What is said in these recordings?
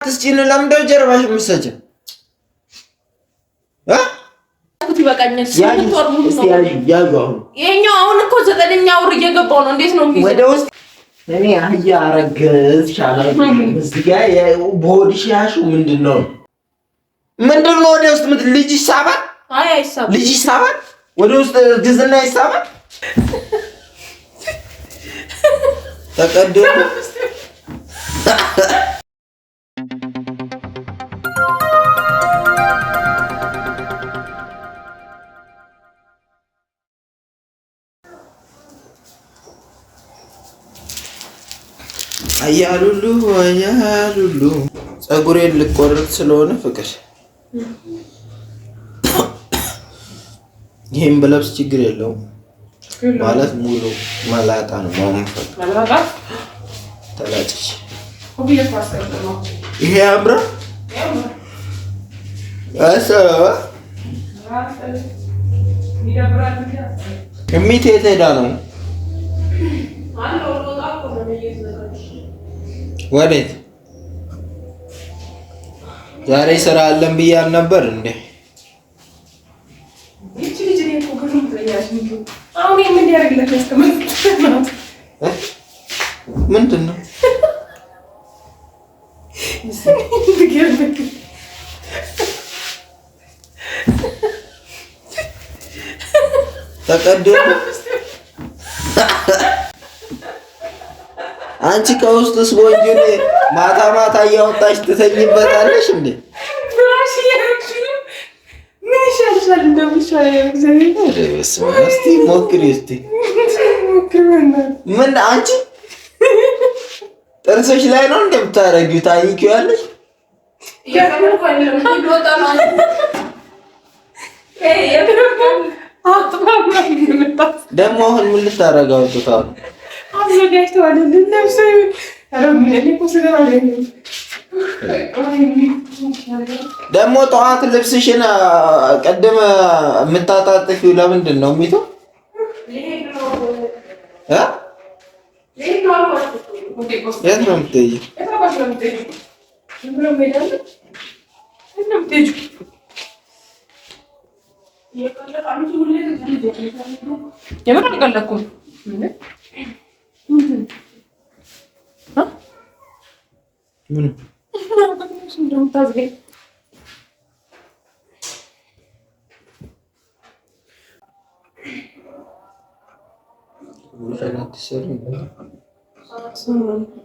ትስጪን ለምንድነው ጀርባሽ የምትሰጪው? ይበቃኛል። ይኸኛው አሁን እኮ 9ኛ ወር እየገባው ነው። እንዴት ነው የሚይዘው? ወደ ውስጥ እኔ አህያ አረገዝሽ እዚህ ጋር በሆድሽ ያልሽው ምንድን ነው? ወደ ውስጥ ልጅ ይሳባል? አይ አይሳባል። ልጅ ይሳባል? ወደ ውስጥ እርግዝና ይሳባል? ተቀዶ አያሉሉ ፀጉሬን ልቆርጥ ስለሆነ ፍቅር ይሄን በለብስ ችግር የለውም ማለት ሙሉ መላጣ ነው ማንፈቅ መላጣ ተላጭሽ ይሄ አምራ እሚት የት ሄዳ ነው? ወዴት? ዛሬ ስራ አለን ብያል ነበር እንዴ? ምንድን ነው? ተቀዶ አንቺ ከውስጥ ስቦንጂ ማታ ማታ እያወጣሽ ትተኝበታለሽ እንዴ? እስቲ ሞክሪ እስቲ። ምን አንቺ ጥርስሽ ላይ ነው እንደምታረጊው ታይቂዋለሽ? ደግሞ አሁን ምን ልታረጋው ነው? ደግሞ ጠዋት ልብስሽን ቀደም የምታጣጥፊው ለምንድን ነው? ሚቶ የት ነው የምትሄጂው?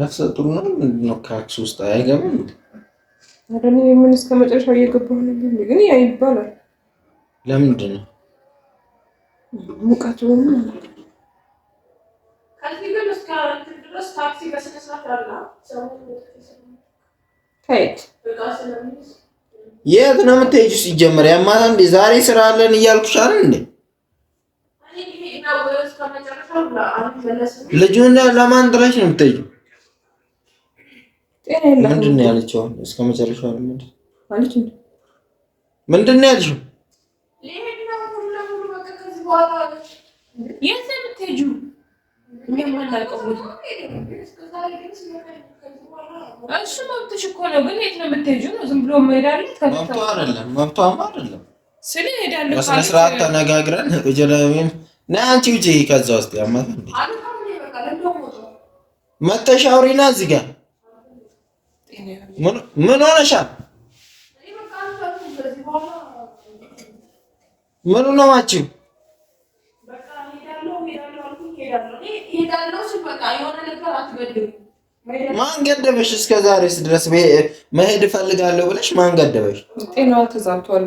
ነፍሰ ጡር ነው ምንድን ነው? ካክስ ውስጥ አይገባም። ምን እስከ መጨረሻው እየገባሁ ነበር፣ ግን ያ ይባላል። ለምንድን ነው ሙቀቱ? የት ነው የምትሄጂው? ሲጀመር ያማታ እንዴ? ዛሬ ስራ አለን እያልኩሽ አይደል እንዴ? ልጁን ለማን ጥለሽ ነው የምትሄጂው? ምንድን ነው ያለችው? እስከ መጨረሻው ምንድን ነው ያልሽው? የት ነው የምትሄጂው? እሱ መብትሽ እኮ ነው፣ ግን የት ነው የምትሄጂው? ዝም ብሎ መሄድ አለ? መብቷ አይደለም፣ መብቷማ አይደለም። ስለ ሄዳለሁ በስነ ስርዓት ተነጋግረን እጀለሚም ነይ አንቺ ውጪ ከዛ ውስጥ ያማታ እንዴ መተሽ አውሪና እዚህ ጋር ምን ሆነሻል? ምን ነው ማቺው? ማን ገደበሽ? እስከ ዛሬስ ድረስ መሄድ እፈልጋለሁ ብለሽ ማን ገደበሽ? ጤናዋ ተዛምቷል።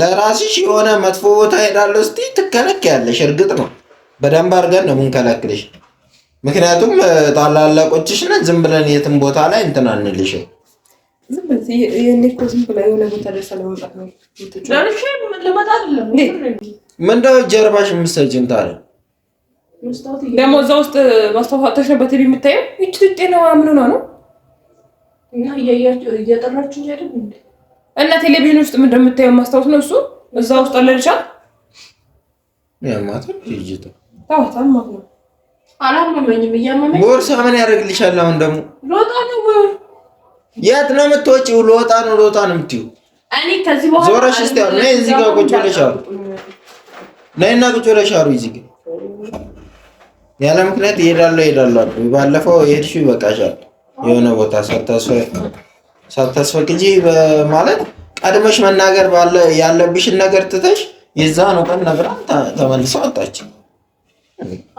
ለራስሽ የሆነ መጥፎ ቦታ ሄዳለሁ እስቲ ትከለክያለሽ። እርግጥ ነው በደንብ አድርገን ነው የምንከለክልሽ። ምክንያቱም ታላላቆችሽ ነን። ዝም ብለን የትም ቦታ ላይ እንትን አንልሽም። ዝም ብላ የሆነ ቦታ ደርሳ ለመምጣት ነው። ምንድነው ጀርባሽ የምትሰጪን ታዲያ? ደግሞ እዛ ውስጥ ማስተዋወቅሽ በቲቪ የምታየው ይቺ ጤናዋ ምን ሆነ ነው? እና እያጠራችሁ አይደል እንዴ? እና ቴሌቪዥን ውስጥ ምን እንደምታየው ማስታወስ ነው እሱ እዛ ውስጥ አለልሻል። ያማታ ልጅቷ ታውታም ማለት አላመመኝም። እያመመኝ ቦርሳ ምን ያደርግልሻል? አሁን ደግሞ ሮጣ ነው የት ነው የምትወጪው? ልወጣ ነው የምትይው? እኔ ከዚህ በኋላ ዞረሽ እስቲ ነይ፣ እዚህ ጋር ቁጭ ብለሽ አውሪ። ነይና ቁጭ ብለሽ አውሪ። እዚህ ጋር ያለ ምክንያት እሄዳለሁ። ባለፈው የሄድሽው ይበቃሻል። የሆነ ቦታ ሳታስፈቅጂ ማለት ቀድመሽ መናገር ያለብሽን ነገር ትተሽ የዛኑ ቀን ነግራ ተመልሳ ወጣች።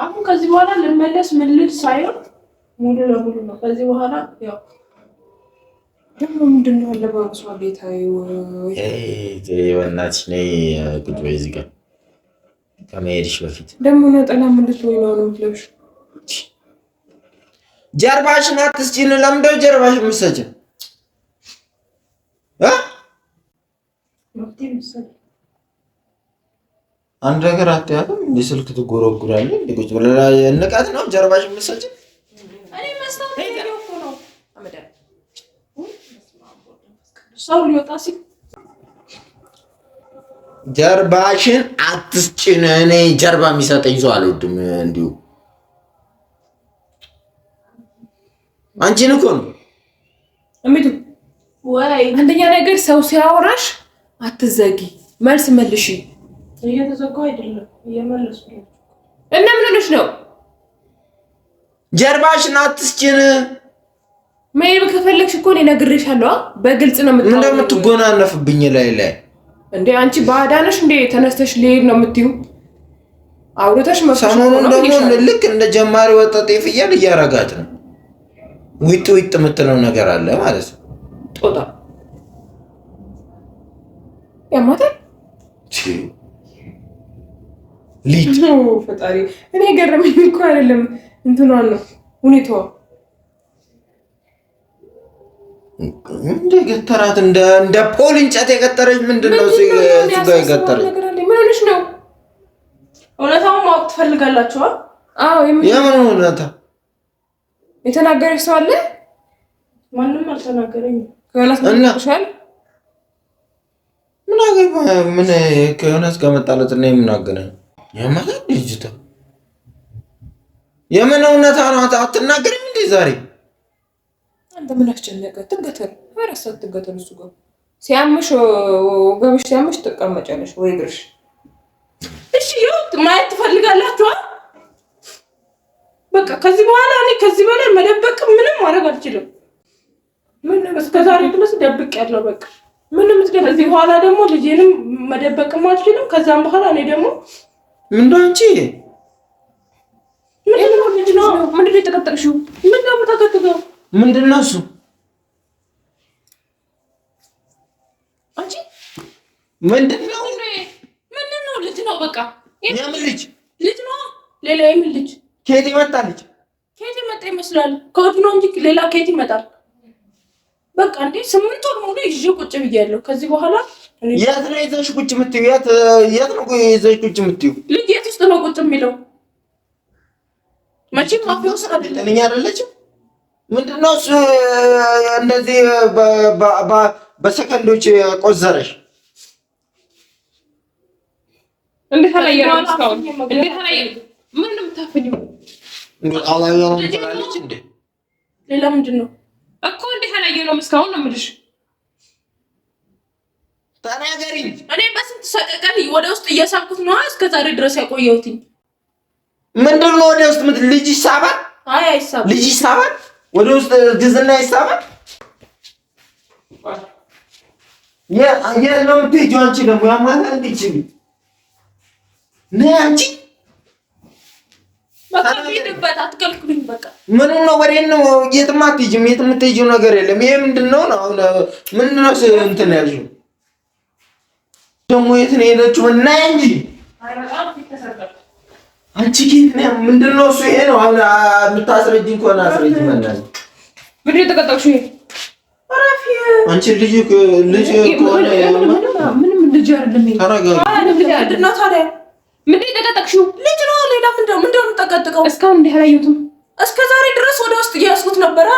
አሁን ከዚህ በኋላ ልመለስ ምልል ሳይሆን ሙሉ ለሙሉ ነው። ከዚህ በኋላ ያው ደግሞ ምንድን ነው አለባበሷ? ቤታዬ በእናትሽ ነይ ቁጭ በይ እዚህ ጋር ከመሄድሽ በፊት ደግሞ ነጠላ ምልት ወይ ነው የምትለብሺው? ጀርባሽን አትስጪን። ለምንድነው ጀርባሽን የምትሰጪው? አንድ ነገር አትያትም? እንደ ስልክ ትጎረጉራለህ። እንደ ቁጭ ብለህ ንቀት ነው ጀርባሽን የምትሰጪው? ሰው ሊወጣ ሲል ጀርባሽን አትስጪን። እኔ ጀርባ የሚሰጠኝ ሰው አልወድም። እንዲሁ አንቺን እኮ ነው እሚቱ ወይ አንደኛ ነገር ሰው ሲያወራሽ አትዘጊ፣ መልስ መልሺ። እየተዘጋው አይደለም እየመለስኩ ነው። እና ምን ሆነሽ ነው? ጀርባሽን አትስጪን። መሄድ ከፈለግሽ እኮ እኔ ነግሬሻለሁ። በግልጽ ነው የምታወሪው። ምን እንደምትጎናነፍብኝ ላይ እንዴ አንቺ ባዳነሽ እንዴ ተነስተሽ ልሄድ ነው የምትዩ? አውርተሽ ሰሞኑን ደግሞ ልክ እንደ ጀማሪ ወጣት ፍየል እያረጋት ነው። ዊጥ የምትለው ነገር አለ ማለት ነው። ጦጣ ያማታል። ሊት ፈጣሪ እኔ ገረመኝ እኮ አይደለም እንትኗን ነው ሁኔታዋ። እንደ ገተራት እንደ ፖል እንጨት የገጠረች ምንድነው? እሱ ጋር የገጠረች ምን ሆነሽ ነው? እውነታውን ማወቅ ትፈልጋላችሁ? አዎ የምን እውነታ? የተናገረሽ ሰው አለ? ማንም አልተናገረኝም። ከዮናስ ጋር ምን ከዮናስ ጋር መጣላት እና የምናገናኝ ያማታል። ልጅቷ የምን እውነታ ነው? አትናገሪም እንዴ ዛሬ? አንተ ምን አስጨነቀ? ትገተል አራሳት ትገተል። እሱ ጋር ሲያምሽ ወገብሽ ሲያምሽ ትቀመጫለሽ ወይ እግርሽ። እሺ ይሁት ማየት ትፈልጋላችሁ? በቃ ከዚህ በኋላ እኔ ከዚህ በላይ መደበቅ ምንም ማድረግ አልችልም። ምን እስከዛሬ ድረስ ደብቅ ያለው በቃ ምንም ምትደብቅ። ከዚህ በኋላ ደግሞ ልጄንም መደበቅም አልችልም። ከዛም በኋላ እኔ ደግሞ ምንድነው አንቺ ምንድነው የተቀጠቅሽው? ምንድነው የምታከትገው? ምንድነው እሱ? አንቺ ምንድነው? ልጅ ነው በቃ። የምን ልጅ ነው? ሌላ የምን ልጅ? ከየት ይመጣ ልጅ? ከየት ይመጣ ይመስላል? ከወድ ነው እንጂ ሌላ ከየት ይመጣል? በቃ እንዴ 8 ወር ሙሉ ይዤ ቁጭ ብያለሁ። ከዚህ በኋላ የት ነው ይዘሽ ቁጭ የምትይው? የት ነው ይዘሽ ቁጭ የምትይው? ልጅ የት ውስጥ ነው ቁጭ የሚለው? መቼም ማፊው ሰራደኝ አይደለችም። ምንድነው እሱ እንደዚህ በሰከንዶች ቆዘረሽ? እንዴት አላየነው? እስካሁን እንዴት አላየነው? ምን ነው የምታፈኝው? አላየነው ትላለች እንዴ? ሌላ ምንድነው እኮ? እንዴት አላየነው? እስካሁን ነው የምልሽ። ተናገሪ። እኔ በስንት ሰቀቀን ወደ ውስጥ እያሳብኩት ነው እስከ ዛሬ ድረስ ያቆየሁት። ምንድነው ወደ ውስጥ ልጅ ይሳባል? አይ አይሳብ። ልጅ ይሳባል? ወደ ውስጥ ግዝና ይሳባል? ነው የምትሄጂው? አንቺ ደግሞ ያማታ እንዲችል ነይ አንቺ። በቃ ሂድበት፣ አትከልክሉኝ። በቃ ምን ነው ወዴት ነው? የትም አትሄጂም። የትም የምትሄጂው ነገር የለም። ይሄ ምንድነው ነው? አሁን ምንድነው እንትን ያልሽው ደግሞ? የት ነው የሄደችው? እና እንጂ አንቺ ኬት ነው? ምንድነው እሱ? ይሄ ነው አሁን የምታስረጂኝ ከሆነ አስረጂ። መናኝ ምን የተቀጠቅሽው? አራፊ አንቺ ልጅ ከሆነ ምንም ልጅ አይደለም። ምንድነው ታዲያ? ምንድን የተቀጠቅሽው? ልጅ ነው። ሌላ ምንድነው የምጠቀጥቀው? እስካሁን እንዲህ አላየሁትም። እስከ ዛሬ ድረስ ወደ ውስጥ እያስኩት ነበረ።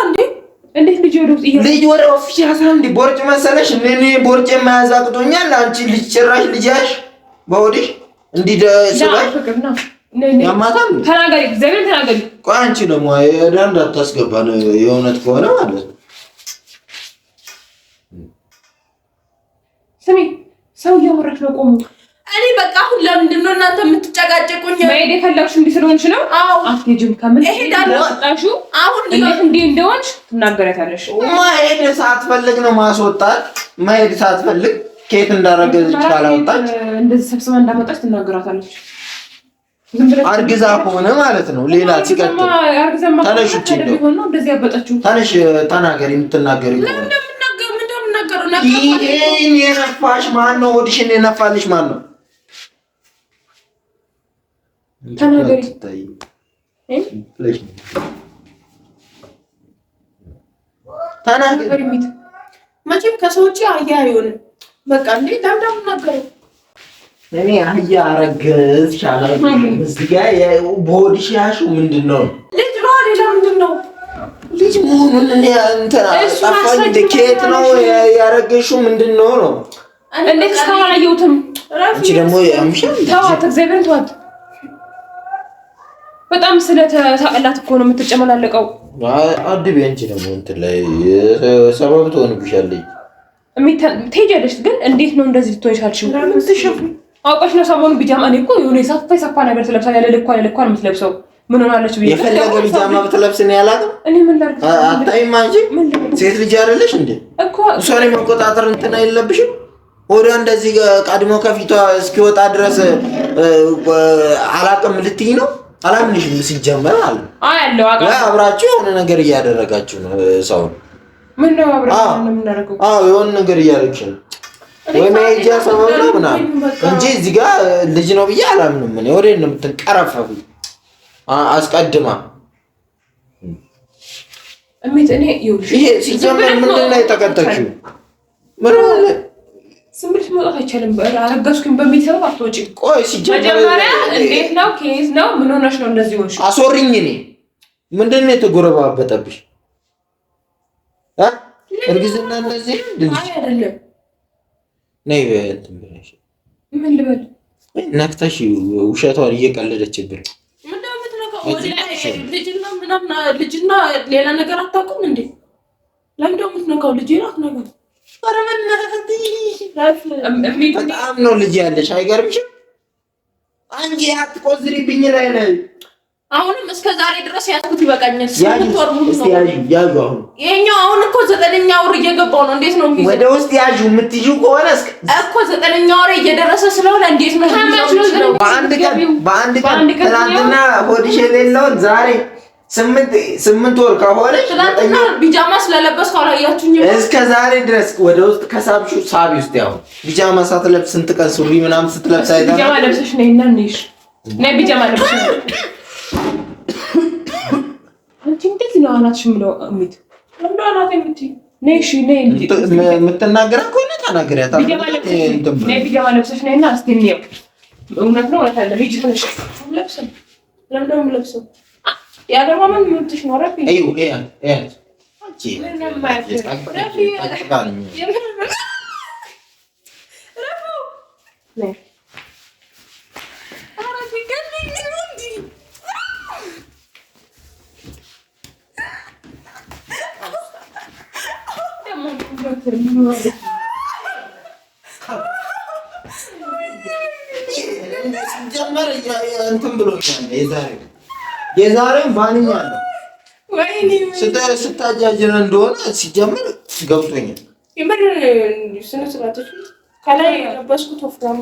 እንዴት ልጅ ወደ ውስጥ ልጅ ወደ ውስጥ ያሳል? እንዴ ቦርጭ መሰለሽ? እኔ ቦርጭ የማያዝ አቅቶኛል። አንቺ ልጅ ጭራሽ ልጅ ያሽ በወዲህ እንዲህ ደስባይ ያማታል። ተናገሪ፣ እግዚአብሔር ተናገሪ። ቆይ አንቺ ደግሞ እንዳታስገባ ነው የእውነት ከሆነ ማለት ነው። ስሚ ሰው እያወራች ነው። ቆሙ። እኔ በቃ አሁን ለምንድን ነው እናንተ የምትጨቃጨቁኝ? መሄድ የፈለግሽ እንዲህ ስለሆንሽ ነው? አዎ አትሄጂም። ከምን እሄዳለሁ። አሁን እንዲህ እንደሆንሽ ትናገሪያታለሽ። መሄድ ሳትፈልግ ነው ማስወጣት። መሄድ ሳትፈልግ ከየት እንዳረገች ካላወጣች እንደዚህ ሰብስባ እንዳመጣች ትናገራታለች። አርግዛ ከሆነ ማለት ነው። ሌላ ሲቀጥል ተነሽ፣ ውጪ ነው እንደዚህ ያበጣችሁ። ተነሽ፣ ተናገሪ። የምትናገሪ ይሄን የነፋሽ ማን ነው? ሆድሽን የነፋልሽ ማን ነው? ተናገሪ። ተናገሪ። መቼም ከሰው ውጪ አህያ አይሆንም። በቃ እንዴ ለምንድነው የምናገረው? እኔ አህያ አረገዝሽ አላረገዝሽ እዚህ ጋር በሆድሽ ያልሽው ምንድን ነው? ልጅ ነው። ሌላ ምንድን ነው? ልጅ መሆኑን እኔ እንትን ጠፋኝ። ከየት ነው ያረገዝሽው? ምንድን ነው ነው? እንዴት እስካሁን አላየሁትም? አንቺ ደግሞ ያምሻል። ተዋት፣ እግዚአብሔርን ተዋት። በጣም ስለተሳቀላት እኮ ነው የምትጨመላለቀው። አድቤ አንቺ ደግሞ እንትን ላይ ሰበብ ትሆንብሻለች። ትሄጃለሽ ግን እንዴት ነው እንደዚህ ልትሆን ቻልሽው? አውቀሽ ነው ሰሞኑን ቢጃማ። እኔ እኮ የሆነ የሰፋ ነገር ትለብሳለች። ያለ ልኳ ነው የምትለብሰው። ምን ሆናለች ብዬ የፈለገ ቢጃማ ብትለብስ ነው ያላቅም። እኔ ምን ላድርግ? አታይም አንቺ ሴት ልጅ አይደለሽ እንዴ? እሷን የመቆጣጠር እንትን አይለብሽም? ወደ እንደዚህ ቀድሞ ከፊቷ እስኪወጣ ድረስ አላቅም ልትይ ነው? አላምንሽም ሲጀመር አለ ያለው አብራችሁ የሆነ ነገር እያደረጋችሁ ነው ሰውን። ምን ነው አብራችሁ ነው የምናደርገው? የሆነ ነገር እያደረግሽ ነው ወይ መሄጃ ሰበብ ነው ምናምን እንጂ እዚህ ጋር ልጅ ነው ብዬ አላምንም። እኔ ወዴት ነው የምትንቀረፈፉ? አስቀድማ ይሄ ሲጀመር ምንድን ነው የተከተልሽው? ምን ሆነ? ዝም ብለሽ መውጣት አይቻልም። አረጋዝኩኝ በሚል ሰበብ አትወጪም። ቆይ ሲጀመር መጀመሪያ እንዴት ነው ኬዝ ነው? ምን ሆነሽ ነው እንደዚህ ሆንሽ? አስወሪኝ። እኔ ምንድን ነው የተጎረባበጠብሽ? እርግዝና እንደዚህ አይደለም። ነይ እንትን ብለሽ ምን ልበል? ነክተሽ ውሸቷን እየቀለደችብን ልጅና ሌላ ነገር አታውቅም እንዴ? ለምን ደግሞ የምትነካው? ልጅ ናት ነገር በጣም ነው ልጅ ያለሽ። አይገርምሽም? አንቺ አትቆዝሪብኝ ላይ ነይ። አሁንም እስከ ዛሬ ድረስ ያዝኩት ይበቃኛል። 8 ወር ሙሉ ነው ያዡ። አሁን ይሄኛው አሁን እኮ 9ኛ ወር እየገባው ነው። እንዴት ነው የሚይዘው? ወደ ውስጥ ያዡ። የምትይዥው ከሆነ እኮ 9ኛ ወር እየደረሰ ስለሆነ እንዴት ነው የሚይዘው? በአንድ ቀን ትናንትና ሆድሽ የሌለውን ዛሬ 8 ወር ከሆነ ትናንትና ቢጃማ ስለለበስኩ አላያችሁኝ? እስከ ዛሬ ድረስ ወደ ውስጥ ከሳብሽው ሳቢ ውስጥ ያው ቢጃማ ሳትለብስ ስንት ቀን ሱሪ ምናምን ስትለብስ አይደል? ቢጃማ ለብሰሽ ነይና ነይሽ ነይ ቢጃማ ለብሰሽ አንቺ እንዴት ነው አናትሽ ምለው እሚት እንደ አናት የምትይ ነይ እሺ ነይ የምትናገራ ከሆነ ተናገሪያታ። ነይ ቢጃማ ለብሰሽ ነይና እስቲ እንየው። እውነት ነው ወጣ ለልጅ ትንሽ ለብሰን ለምን ደሞ ለብሰው ያደረማን ምንትሽ ነው ረፊ አዩ አንቺ ምንም ማለት ረፊ ነይ ጀመረ እንትን ብሎኛል። የዛሬም ባንኛለሁ ወይኔ ስታጃጅረ እንደሆነ ሲጀመር ገብቶኛል። የምር ስነ ስርዓቶች ከላይ ለበስኩት ወፍራም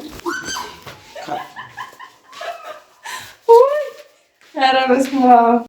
ኧረ በስመ አብ